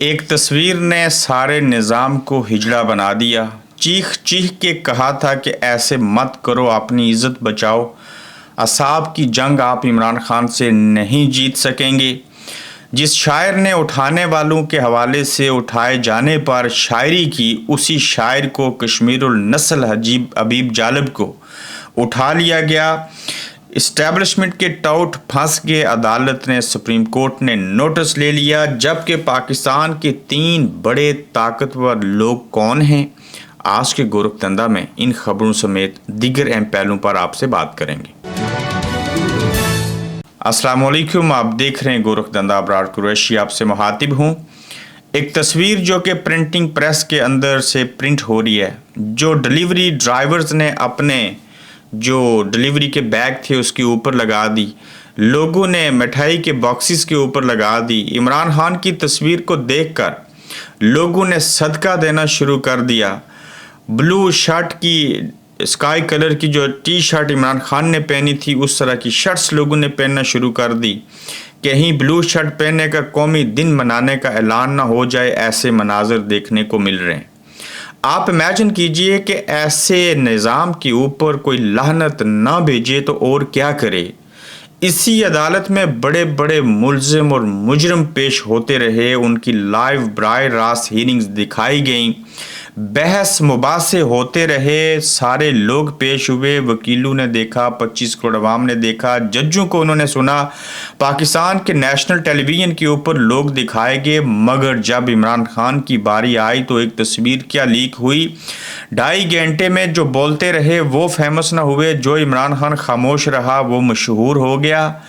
एक तस्वीर ने सारे निज़ाम को हिजड़ा बना दिया। चीख चीख के कहा था कि ऐसे मत करो, अपनी इज़्ज़त बचाओ। असाब की जंग आप इमरान खान से नहीं जीत सकेंगे। जिस शायर ने उठाने वालों के हवाले से उठाए जाने पर शायरी की, उसी शायर को कश्मीरुल नस्ल हबीब जालिब को उठा लिया गया। इस्टेब्लिशमेंट के टाउट फंस गए। अदालत ने, सुप्रीम कोर्ट ने नोटिस ले लिया। जबकि पाकिस्तान के 3 बड़े ताकतवर लोग कौन हैं, आज के गोरखधंधा में इन खबरों समेत दीगर अहम पहलुओं पर आपसे बात करेंगे। अस्सलाम वालेकुम, आप देख रहे हैं गोरखधंधा। अबरार कुरैशी आपसे मुखातिब हूँ। एक तस्वीर जो कि प्रिंटिंग प्रेस के अंदर से प्रिंट हो रही है, जो डिलीवरी ड्राइवर्स ने अपने जो डिलीवरी के बैग थे उसके ऊपर लगा दी, लोगों ने मिठाई के बॉक्सेस के ऊपर लगा दी। इमरान खान की तस्वीर को देखकर लोगों ने सदका देना शुरू कर दिया। ब्लू शर्ट की, स्काई कलर की जो टी शर्ट इमरान खान ने पहनी थी, उस तरह की शर्ट्स लोगों ने पहनना शुरू कर दी। कहीं ब्लू शर्ट पहनने का कौमी दिन मनाने का ऐलान ना हो जाए, ऐसे मनाजर देखने को मिल रहे हैं। आप इमेजिन कीजिए कि ऐसे निज़ाम के ऊपर कोई लानत ना भेजे तो और क्या करे। इसी अदालत में बड़े बड़े मुल्ज़िम और मुजरम पेश होते रहे, उनकी लाइव बराह रास्त हीयरिंग्स दिखाई गई, बहस मुबासे होते रहे, सारे लोग पेश हुए। वकीलों ने देखा, 25 करोड़ अवाम ने देखा, जजों को उन्होंने सुना, पाकिस्तान के नेशनल टेलीविज़न के ऊपर लोग दिखाए गए। मगर जब इमरान खान की बारी आई तो एक तस्वीर क्या लीक हुई। 2.5 घंटे में जो बोलते रहे वो फेमस ना हुए, जो इमरान खान खामोश रहा वो मशहूर हो गया।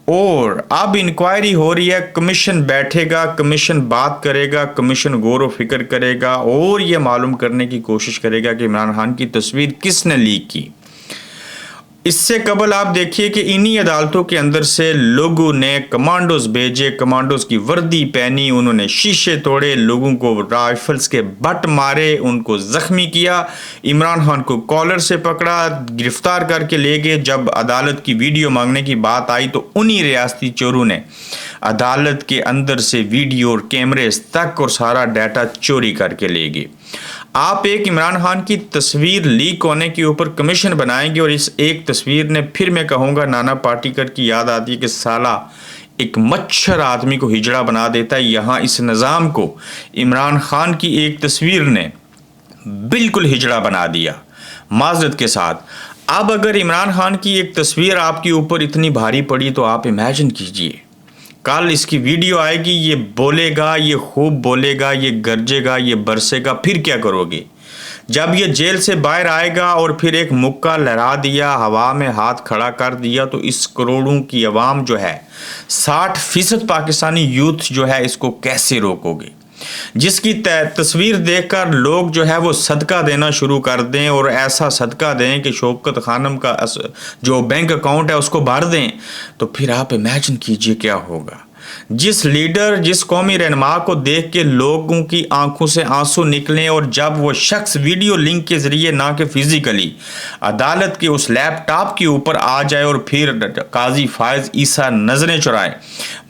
और अब इंक्वायरी हो रही है, कमीशन बैठेगा, कमीशन बात करेगा, कमीशन गौर व फिक्र करेगा और ये मालूम करने की कोशिश करेगा कि इमरान खान की तस्वीर किसने लीक की। इससे कबल आप देखिए कि इन्हीं अदालतों के अंदर से लोगों ने कमांडोज भेजे, कमांडोज की वर्दी पहनी, उन्होंने शीशे तोड़े, लोगों को राइफल्स के बट मारे, उनको जख्मी किया, इमरान खान को कॉलर से पकड़ा, गिरफ्तार करके ले गए। जब अदालत की वीडियो मांगने की बात आई तो उन्हीं रियासती चोरों ने अदालत के अंदर से वीडियो और कैमरे तक और सारा डाटा चोरी करके ले गए। आप एक इमरान खान की तस्वीर लीक होने के ऊपर कमीशन बनाएंगे और इस एक तस्वीर ने, फिर मैं कहूँगा, नाना पाटेकर की याद आती है कि साला एक मच्छर आदमी को हिजड़ा बना देता है। यहाँ इस निज़ाम को इमरान खान की एक तस्वीर ने बिल्कुल हिजड़ा बना दिया, माजरत के साथ। अब अगर इमरान खान की एक तस्वीर आपके ऊपर इतनी भारी पड़ी तो आप इमेजिन कीजिए, कल इसकी वीडियो आएगी, ये बोलेगा, ये खूब बोलेगा, ये गरजेगा, ये बरसेगा, फिर क्या करोगे? जब ये जेल से बाहर आएगा और फिर एक मुक्का लहरा दिया, हवा में हाथ खड़ा कर दिया, तो इस करोड़ों की आवाम जो है, 60% पाकिस्तानी यूथ जो है, इसको कैसे रोकोगे? जिसकी तस्वीर देखकर लोग जो है वो सदका देना शुरू कर दें, और ऐसा सदका दें कि शौकत खानम का जो बैंक अकाउंट है उसको भर दें, तो फिर आप इमेजिन कीजिए क्या होगा। जिस लीडर, जिस कौमी रहनुमा को देख के लोगों की आंखों से आंसू निकलें, और जब वो शख्स वीडियो लिंक के जरिए, ना कि फिजिकली, अदालत के उस लैपटॉप के ऊपर आ जाए और फिर काजी फायज ईसा नजरें चुराएं,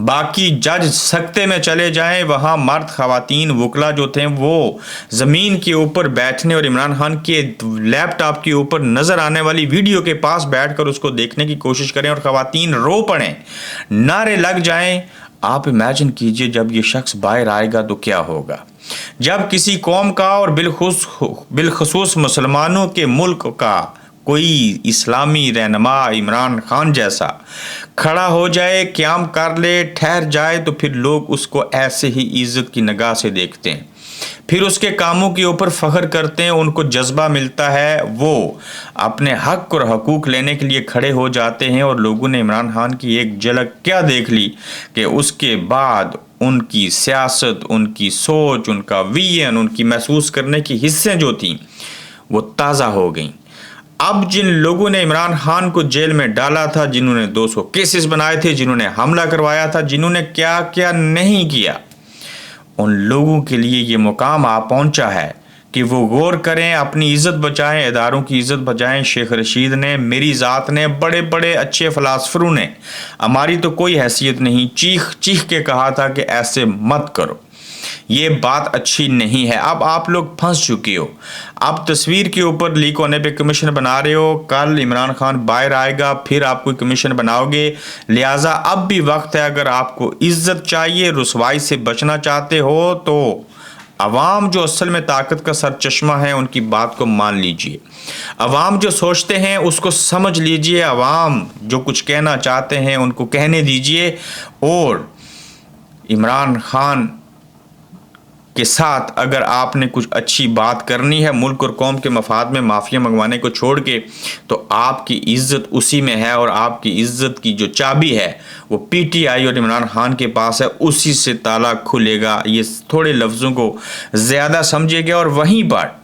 बाकी जज सख्ते में चले जाएं, वहाँ मर्द खवातीन वकला जो थे वो ज़मीन के ऊपर बैठने और इमरान खान के लैपटॉप के ऊपर नज़र आने वाली वीडियो के पास बैठकर उसको देखने की कोशिश करें, और खवातीन रो पड़ें, नारे लग जाएं। आप इमेजिन कीजिए जब ये शख्स बाहर आएगा तो क्या होगा। जब किसी कौम का और बिलखसूस मुसलमानों के मुल्क का कोई इस्लामी रहनुमा इमरान खान जैसा खड़ा हो जाए, क़याम कर ले, ठहर जाए, तो फिर लोग उसको ऐसे ही इज़्ज़त की निगाह से देखते हैं, फिर उसके कामों के ऊपर फ़ख्र करते हैं, उनको जज्बा मिलता है, वो अपने हक और हकूक़ लेने के लिए खड़े हो जाते हैं। और लोगों ने इमरान खान की एक झलक क्या देख ली कि उसके बाद उनकी सियासत, उनकी सोच, उनका विजन, उनकी महसूस करने की हिस्सें जो थीं वो ताज़ा हो गईं। अब जिन लोगों ने इमरान खान को जेल में डाला था, जिन्होंने 200 केसेस बनाए थे, जिन्होंने हमला करवाया था, जिन्होंने क्या क्या नहीं किया, उन लोगों के लिए ये मुकाम आ पहुंचा है कि वो गौर करें, अपनी इज़्ज़त बचाएं, इदारों की इज़्ज़त बचाएं। शेख रशीद ने, मेरी ज़ात ने, बड़े बड़े अच्छे फ़िलासफ़रों ने, हमारी तो कोई हैसियत नहीं, चीख चीख के कहा था कि ऐसे मत करो। ये बात अच्छी नहीं है। अब आप लोग फंस चुके हो। आप तस्वीर के ऊपर लीक होने पे कमीशन बना रहे हो, कल इमरान खान बाहर आएगा फिर आप कोई कमीशन बनाओगे। लिहाजा अब भी वक्त है, अगर आपको इज्जत चाहिए, रुसवाई से बचना चाहते हो तो अवाम जो असल में ताकत का सरचश्मा है उनकी बात को मान लीजिए। अवाम जो सोचते हैं उसको समझ लीजिए। अवाम जो कुछ कहना चाहते हैं उनको कहने दीजिए, और इमरान खान के साथ अगर आपने कुछ अच्छी बात करनी है मुल्क और कौम के मफाद में, माफिया मंगवाने को छोड़ के, तो आपकी इज्जत उसी में है, और आपकी इज्जत की जो चाबी है वो पीटीआई और इमरान खान के पास है, उसी से ताला खुलेगा। ये थोड़े लफ्ज़ों को ज़्यादा समझिएगा। और वहीं पर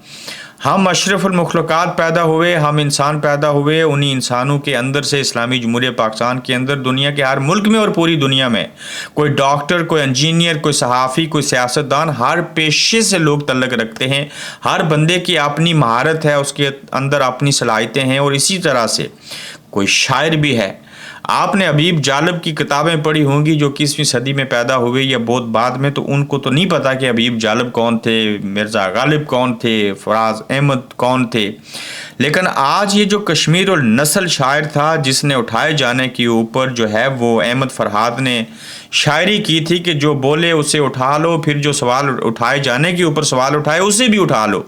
हम अशरफुल मखलूक़ात पैदा हुए, हम इंसान पैदा हुए, उन्हीं इंसानों के अंदर से इस्लामी जमहूरियत पाकिस्तान के अंदर दुनिया के हर मुल्क में और पूरी दुनिया में कोई डॉक्टर, कोई इंजीनियर, कोई सहाफ़ी, कोई सियासतदान, हर पेशे से लोग तल्लक रखते हैं। हर बंदे की अपनी महारत है, उसके अंदर अपनी सलाहियतें हैं, और इसी तरह से कोई शायर भी है। आपने हबीब जालिब की किताबें पढ़ी होंगी जो 21वीं सदी में पैदा हुए या बहुत बाद में, तो उनको तो नहीं पता कि हबीब जालिब कौन थे, मिर्ज़ा गालिब कौन थे, फराज अहमद कौन थे। लेकिन आज ये जो कश्मीर और नस्ल शायर था जिसने उठाए जाने के ऊपर जो है वो अहमद फरहाद ने शायरी की थी कि जो बोले उसे उठा लो, फिर जो सवाल उठाए जाने के ऊपर सवाल उठाए उसे भी उठा लो।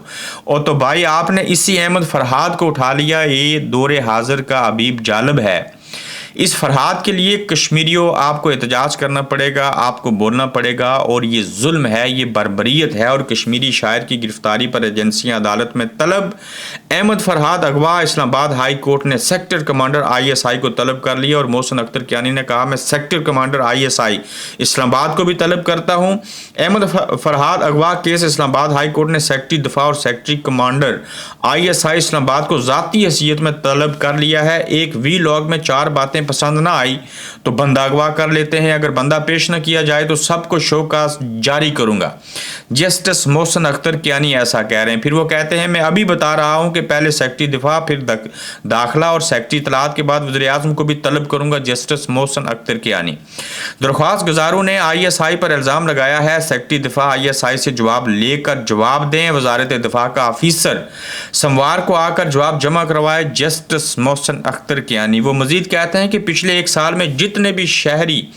और तो भाई आपने इसी अहमद फरहाद को उठा लिया। ये दौरे हाजिर का हबीब जालिब है। इस फरहाद के लिए कश्मीरियों आपको एहतजाज करना पड़ेगा, आपको बोलना पड़ेगा, और ये जुल्म है, ये बर्बरियत है। और कश्मीरी शायर की गिरफ्तारी पर एजेंसियां अदालत में तलब। अहमद फरहाद अगवा, इस्लामाबाद हाई कोर्ट ने सेक्टर कमांडर ISI को तलब कर लिया, और मोहसिन अख्तर कियानी ने कहा मैं सेक्टर कमांडर ISI इस्लामाबाद को भी तलब करता हूँ। अहमद फरहाद अगवा केस इस्लामाबाद हाई कोर्ट ने सेक्रेटरी दफा और सेक्रेटरी कमांडर ISI इस्लामाबाद को ज़ाती हैसियत में तलब कर लिया है। एक वीलॉग में 4 बातें पसंद ना आई तो बंदा अगवा कर लेते हैं, अगर बंदा पेश न किया जाए तो सबको शोकास जारी करूंगा। जस्टिस मोहसिन अख्तर कियानी ऐसा कह रहे हैं। फिर वो कहते हैं मैं अभी बता रहा हूं कि पहले सेक्रेटरी दिफा, फिर दाखिला और सेक्रेटरी इत्तलात के बाद वज़ीर आज़म को भी तलब करूंगा। जस्टिस मोहसिन अख्तर कियानी। दरख्वास्त गुजारों ने ISI पर इल्ज़ाम लगाया है सेक्रेटरी दिफा ISI से जवाब लेकर जवाब दें। वजारत दिफा का ऑफिसर सोमवार को आकर जवाब जमा करवाए। जस्टिस मोहसिन अख्तर कियानी वो मजीद कहते हैं कि पिछले 1 साल में जितने भी शहरी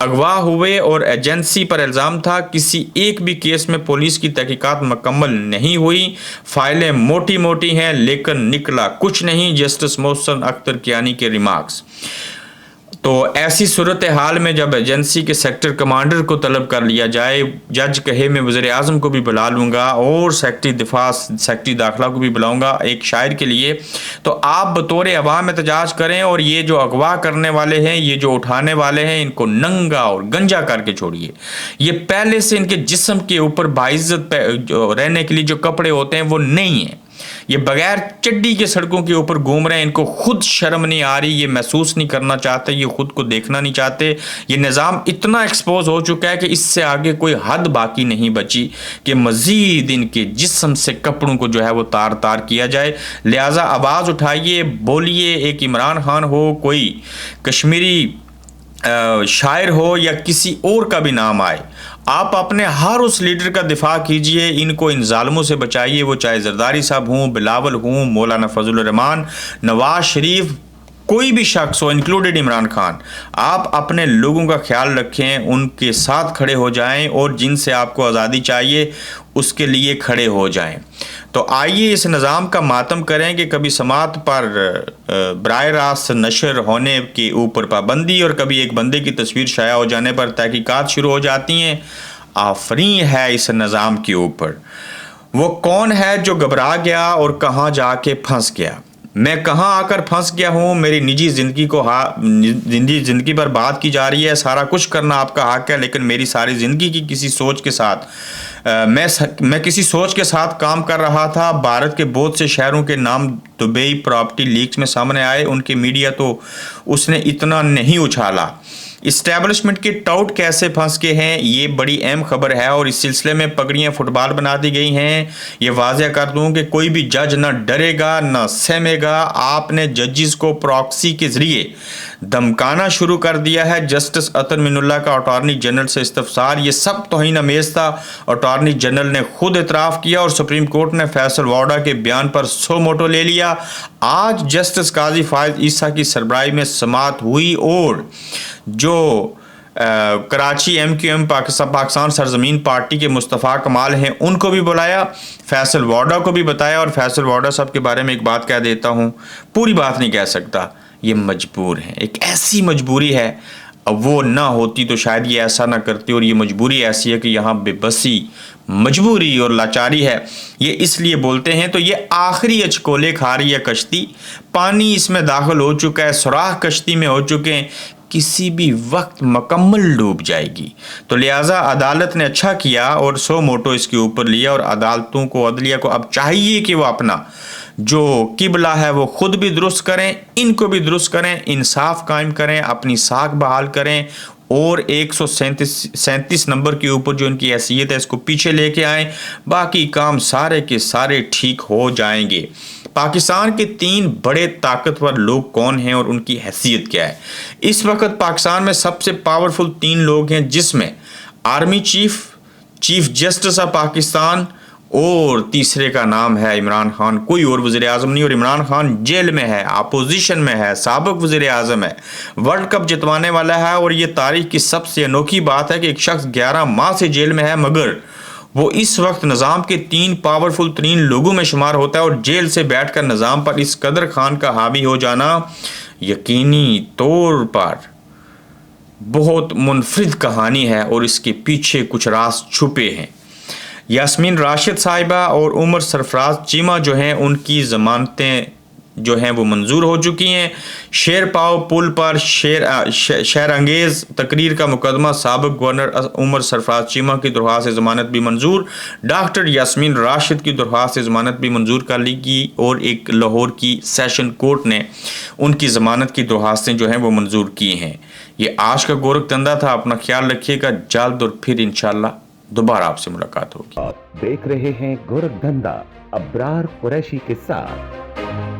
अगवा हुए और एजेंसी पर इल्ज़ाम था, किसी एक भी केस में पुलिस की तहकीकात मुकम्मल नहीं हुई। फाइलें मोटी मोटी हैं लेकिन निकला कुछ नहीं। जस्टिस मोहसिन अख्तर कियानी के रिमार्क्स। तो ऐसी सूरत हाल में जब एजेंसी के सेक्टर कमांडर को तलब कर लिया जाए, जज कहे मैं वज़ीर आज़म को भी बुला लूँगा और सेक्रेटरी दिफा, सेक्रेटरी दाखिला को भी बुलाऊँगा एक शायर के लिए, तो आप बतौर अवाम एहतजाज करें। और ये जो अगवा करने वाले हैं, ये जो उठाने वाले हैं, इनको नंगा और गंजा करके छोड़िए। ये पहले से इनके जिस्म के ऊपर बाइज्जत रहने के लिए जो कपड़े होते हैं वो नहीं है। ये बगैर चड्डी के सड़कों के ऊपर घूम रहे हैं। इनको खुद शर्म नहीं आ रही, ये महसूस नहीं करना चाहते, ये खुद को देखना नहीं चाहते। ये निज़ाम इतना एक्सपोज हो चुका है कि इससे आगे कोई हद बाकी नहीं बची कि मज़ीद इनके जिस्म से कपड़ों को जो है वो तार तार किया जाए। लिहाजा आवाज़ उठाइए, बोलिए। एक इमरान खान हो, कोई कश्मीरी शायर हो या किसी और का भी नाम आए, आप अपने हर उस लीडर का दिफा कीजिए। इनको इन जालिमों से बचाइए, वो चाहे जरदारी साहब हों, बिलावल हों, मौलाना फजल रहमान, नवाज शरीफ, कोई भी शख्स हो, इंक्लूडेड इमरान खान। आप अपने लोगों का ख्याल रखें, उनके साथ खड़े हो जाएं, और जिनसे आपको आज़ादी चाहिए उसके लिए खड़े हो जाएं। तो आइए इस निज़ाम का मातम करें कि कभी समात पर बराह रास्त नशर होने के ऊपर पाबंदी, और कभी एक बंदे की तस्वीर शाया हो जाने पर तहकीकात शुरू हो जाती हैं। आफरीन है इस निज़ाम के ऊपर। वो कौन है जो घबरा गया और कहाँ जाके फंस गया? मैं कहाँ आकर फंस गया हूँ? मेरी निजी ज़िंदगी को निजी ज़िंदगी पर बात की जा रही है। सारा कुछ करना आपका हक है, लेकिन मेरी सारी ज़िंदगी की किसी सोच के साथ मैं किसी सोच के साथ काम कर रहा था। भारत के बहुत से शहरों के नाम दुबई प्रॉपर्टी लीक्स में सामने आए, उनके मीडिया तो उसने इतना नहीं उछाला। इस्टेब्लिशमेंट के टाउट कैसे फंस के हैं, ये बड़ी अहम खबर है, और इस सिलसिले में पगड़ियाँ फुटबॉल बना दी गई हैं। ये वाज़ह कर दूँ कि कोई भी जज ना डरेगा ना सहमेगा। आपने जजिस को प्रॉक्सी के ज़रिए धमकाना शुरू कर दिया है। जस्टिस अतर मिनुल्लाह का अटॉर्नी जनरल से इस्तफसार, ये सब तौहीन अमेज था। अटॉर्नी जनरल ने खुद इतराफ़ किया और सुप्रीम कोर्ट ने फैसल वाडा के बयान पर सो मोटो ले लिया। आज जस्टिस काजी फायद ईसा की सरबराही में समाअत हुई और जो कराची MQM पाकिस्तान सरजमीन पार्टी के मुस्तफ़ा कमाल हैं उनको भी बुलाया, फैसल वाडा को भी बताया। और फैसल वाडा साहब के बारे में एक बात कह देता हूँ, पूरी बात नहीं कह सकता, ये मजबूर हैं, एक ऐसी मजबूरी है, अब वो ना होती तो शायद ये ऐसा ना करते। और ये मजबूरी ऐसी है कि यहाँ बेबसी, मजबूरी और लाचारी है। ये इसलिए बोलते हैं तो ये आखिरी अचकोले खा रही है कश्ती, पानी इसमें दाखिल हो चुका है, सुराख कश्ती में हो चुके हैं, किसी भी वक्त मुकम्मल डूब जाएगी। तो लिहाजा अदालत ने अच्छा किया और सो मोटो इसके ऊपर लिया। और अदालतों को, अदलिया को अब चाहिए कि वो अपना जो किबला है वो खुद भी दुरुस्त करें, इनको भी दुरुस्त करें, इंसाफ कायम करें, अपनी साख बहाल करें और 137 नंबर के ऊपर जो इनकी हैसियत है इसको पीछे लेके आएं। बाकी काम सारे के सारे ठीक हो जाएंगे। पाकिस्तान के 3 बड़े ताकतवर लोग कौन हैं और उनकी हैसियत क्या है? इस वक्त पाकिस्तान में सबसे पावरफुल 3 लोग हैं, जिसमें army chief, chief justice of Pakistan और तीसरे का नाम है इमरान खान। कोई और वज़ीर आज़म नहीं। और इमरान खान जेल में है, अपोजिशन में है, साबिक वज़ीर आज़म है, वर्ल्ड कप जितवाने वाला है। और ये तारीख की सबसे अनोखी बात है कि एक शख्स 11 माह से जेल में है, मगर वो इस वक्त निज़ाम के 3 पावरफुल 3 लोगों में शुमार होता है। और जेल से बैठकर निज़ाम पर इस कदर खान का हावी हो जाना यकीनी तौर पर बहुत मुनफरिद कहानी है और इसके पीछे कुछ राज छुपे हैं। यास्मीन राशिद साहिबा और उमर सरफराज चीमा जो हैं उनकी ज़मानतें जो हैं वो मंजूर हो चुकी हैं। शेर पाव पुल पर शहर अंगेज़ तकरीर का मुकदमा, साबिक गवर्नर उमर सरफराज चीमा की दरख्वास्त ज़मानत भी मंजूर, डॉक्टर यास्मीन राशिद की दरख्वास्त ज़मानत भी मंजूर कर ली गई और एक लाहौर की सेशन कोर्ट ने उनकी ज़मानत की दरख्वास्तें जो हैं वो मंजूर की हैं। ये आज का गोरख धंधा था। अपना ख्याल रखिएगा, जल्द और फिर इंशाल्लाह दोबारा आपसे मुलाकात होगी। आप देख रहे हैं गोरख धंधा अब्रार कुरैशी के साथ।